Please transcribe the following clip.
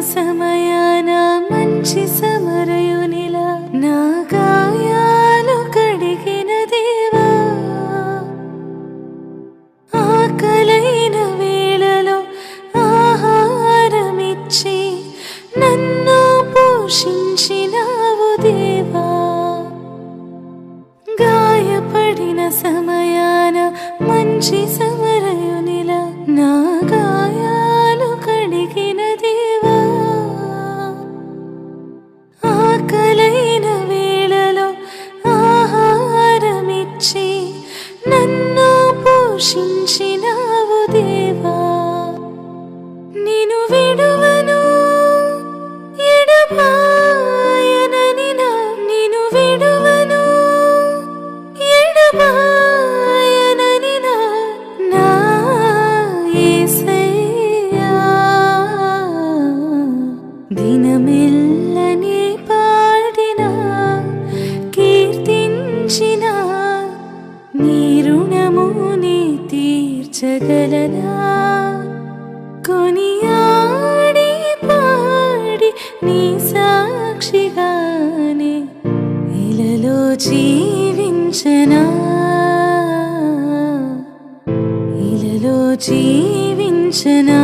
సమయాన మంచి సమరయునిలా నా గాయాలు కడిగిన దేవా, ఆకలైన వేళలో ఆహారమిచ్చి నన్ను పోషించినావు దేవా, గాయపడిన సమయాన మంచి సమరయునిలా నా గాయాలు కడిగిన దేవా, ఆకలైన వేళలో ఆహారమిచ్చి నన్ను పోషించినావు దేవా, నిన్ను విడువను ఎడబాయనని నిన్ను విడువను ఎడబాయనని నా యేసయ్యా, దినమెల్లని పాడినా కీర్తించిన నీ రుణముని తీర్చగలనా, కొనియాడి పాడి నీ సాక్షిగానే ఇలలో జీవించనా, ఇలలో జీవించనా.